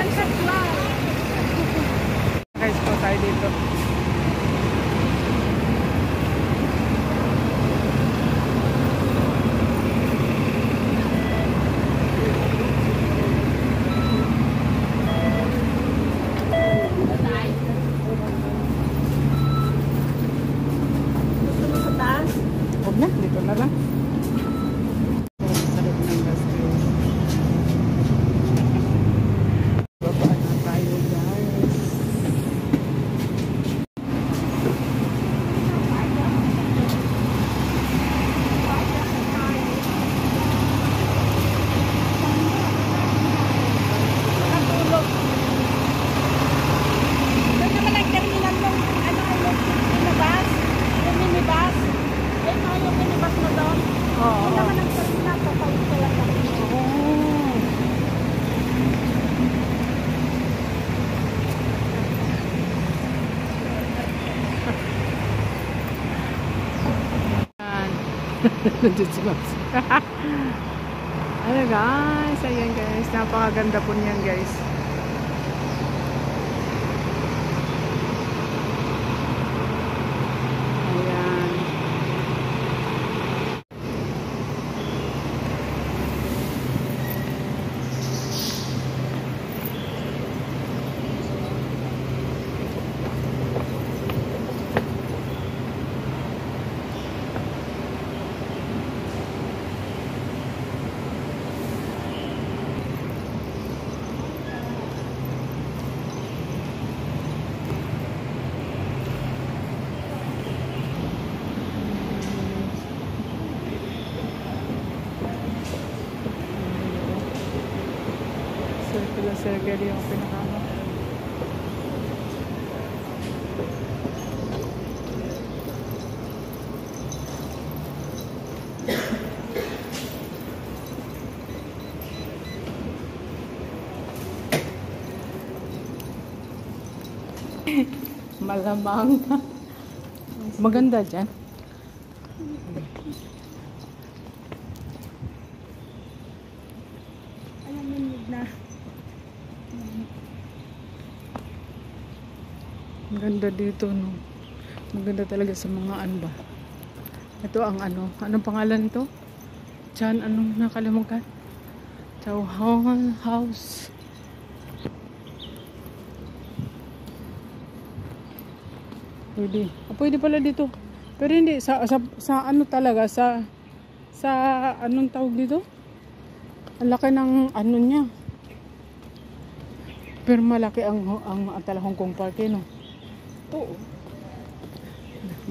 Guys po tayo dito. Huwag na, dito na lang. Sa loob ng gas station. Babaan na tayo, guys. Nandun si Max. Ano guys, ayan guys, napakaganda po niyan guys. Ayan. Circle yung pinakama. Malamang. Maganda dyan. Alam mo na. Maganda dito, no? Maganda talaga sa mga ano ba. Ito ang ano. Anong pangalan ito? Chan, anong nakalimutan? Chowhan House. Pwede. Pwede pala dito. Pero hindi. Sa ano talaga. Sa anong tawag dito? Ang laki ng ano niya. Pero malaki ang Hong Kong Park, no? Oo.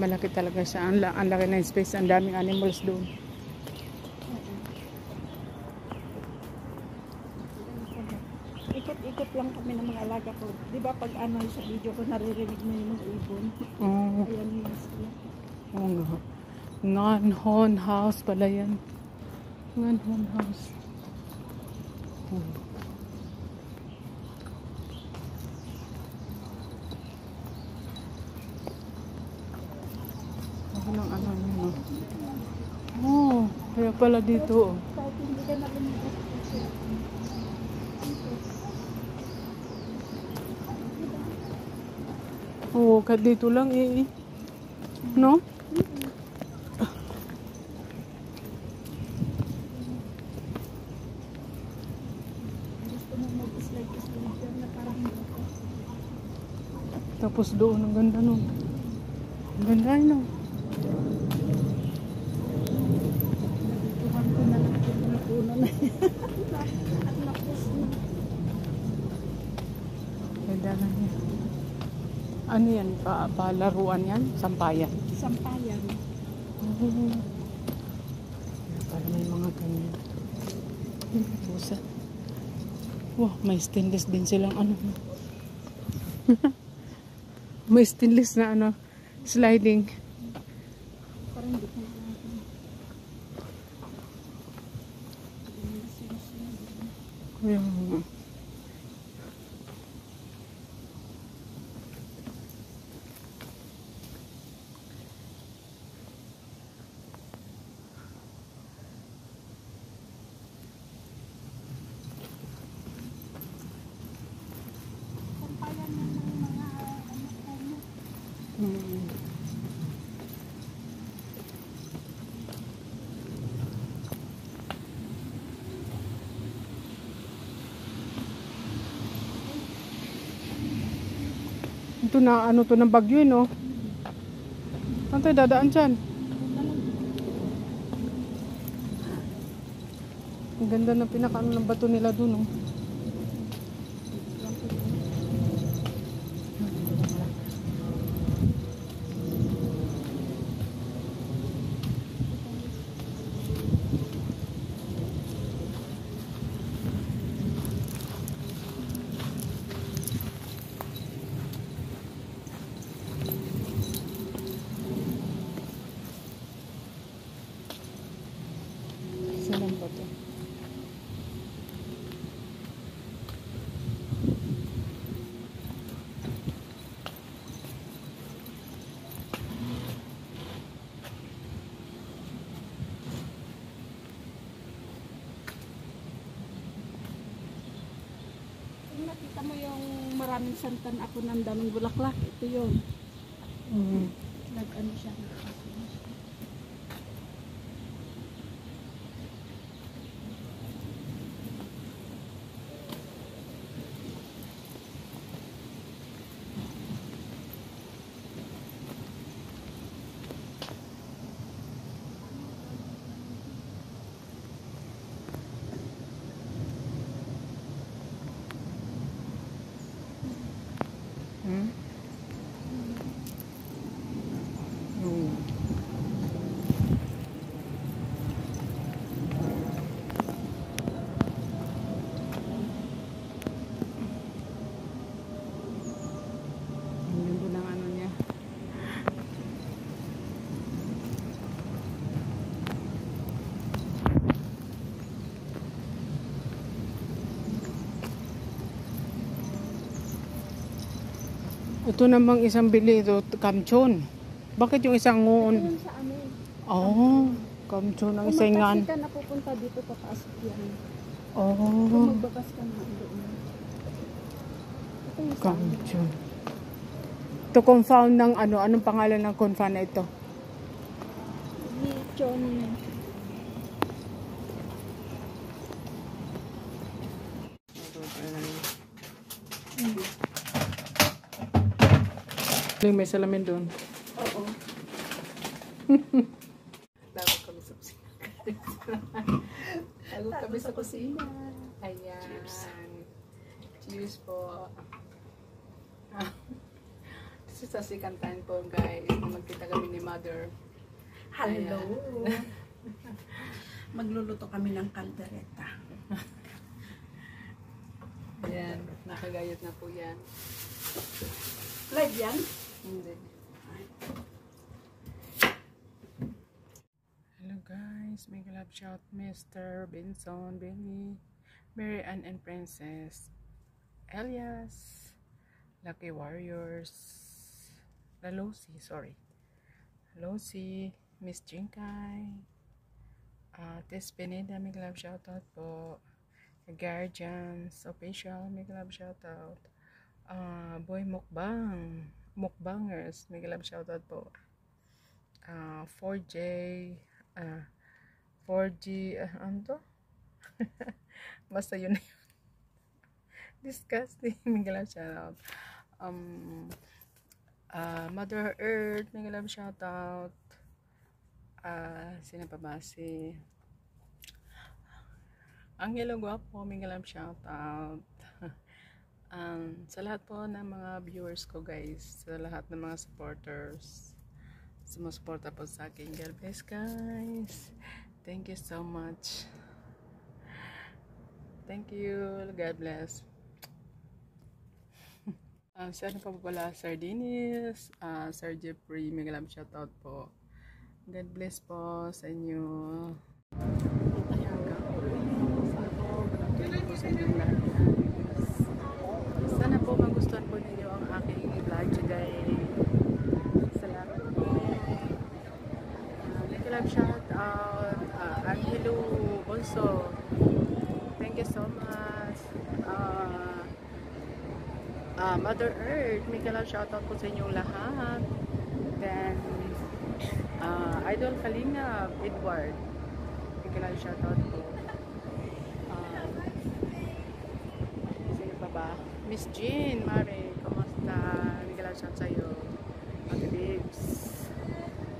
Malaki talaga siya. Ang laki ng space. Ang daming animals doon. Ikot-ikot lang kami ng mga alaga ko. Di ba pag ano sa video ko naririnig mo yung mga ibon? Oo. Ayan yung sila. Oo nga. Ngan-hon House pala yan. Ngan-hon House. Ng ano nyo. Oh, kaya pala dito. Kahit hindi ka nalimutan. Oh, kahit dito lang eh. No? Gusto mo mag-slide na parang Tapos doon, ang ganda nun. Ang ganda no. natutuhan ko na lang yung mga puno na yan. At napos na. Ganda na yan. Ano yan? Palaruan yan? Sampayan? Sampayan. Oh. Para may mga ganyan. Pusa. Wow, may stainless din silang ano. May stainless na ano, sliding. Parang hindi ko na. Ayan. Hmm. Ito na, ano to ng bagyo, no? Saan tayo dadaan dyan? Ang ganda ng pinakaano ng bato nila dun, no? Saan ba to? Kung nakita mo yung maraming santan ako ng daming bulaklak, ito yun. Nag-ano siya. Hmm? Hmm. Ang ganda ng ano niya. Ito namang isang bili ito, kamchon. Bakit yung isang Ito nguon? yun sa amin. Oh, kamchon ang Kung isingan. magtaksi ka na pupunta dito, papasok yan. Oh, Kung magbakas ka na doon. Ito yung sa amin. kamchon. Ito confound ng ano, anong pangalan ng confound na ito? Lechon. May salamin doon. Oo. Tawag kami sa kusina. Tawag kami sa kusina. Ayan. Cheers po. This is sa second time po guys. Magkita kami ni Mother. Hello. Magluluto kami ng kaldereta. Ayan. Nakagayat na po yan. Live yan? Hindi. Hello guys. May love shout Mr. Benson, Benny, Mary Ann and Princess, Elias, Lucky Warriors, Lalosi, sorry. Lalosi, Miss Jinkay, Tess Pineda, may love shout out po. Guardians Official, may love shout out. Boy Mukbang, Mukbangers, may love shout out po. 4J, 4G, ano to? Basta yun na yun. Disgusting, may love shout out. Mother Earth, may love shout out. Sino pa ba? Si Angelo Guapo, may love shout out. Sa lahat po ng mga viewers ko guys, sa lahat ng mga supporters, sumusuporta po sa akin. God bless guys. Thank you so much. Thank you. God bless. Sa ano pa pala, Sir Dennis, Sir Jeffrey, may love shout out po. God bless po sa inyo. Sana po magustuhan po ninyo ang aking vlog today. Salamat po. Love shout out Angelo also. Thank you so much. Mother Earth, may love shout out po sa inyong lahat. Then, Idol Kalinga, Edward. Bigla shoutout po. Sino pa ba? Miss Jean, Mare, kamusta? Bigla shoutout sa'yo. Ate Babes.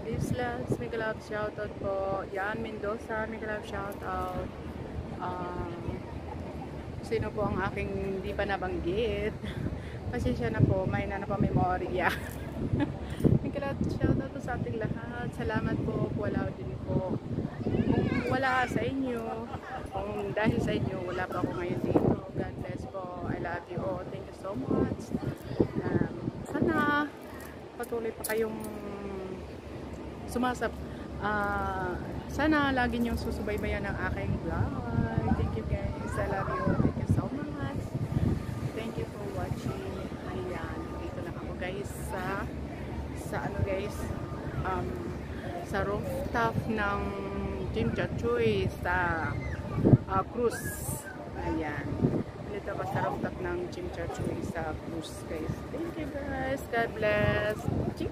Babes Loves, bigla shoutout po. Yan Mendoza, bigla shoutout. Sino po ang aking hindi pa nabanggit? Pasensya na po, may na pa memorya. Shoutout po sa ating lahat. Salamat po. Wala din po. Kung wala sa inyo, kung dahil sa inyo, wala pa ako ngayon dito. God bless po. I love you all. Thank you so much. Sana patuloy pa kayong sana lagi niyong susubaybayan ng aking vlog. Thank you guys. I love you. Thank you so much. Thank you for watching. Ayan. Dito lang ako guys sa ano guys, sa rooftop ng Jim Chachoy sa cruise. Ayan. Dito ako sa rooftop ng Jim Chachoy sa cruise guys. Thank you guys. God bless. Chik.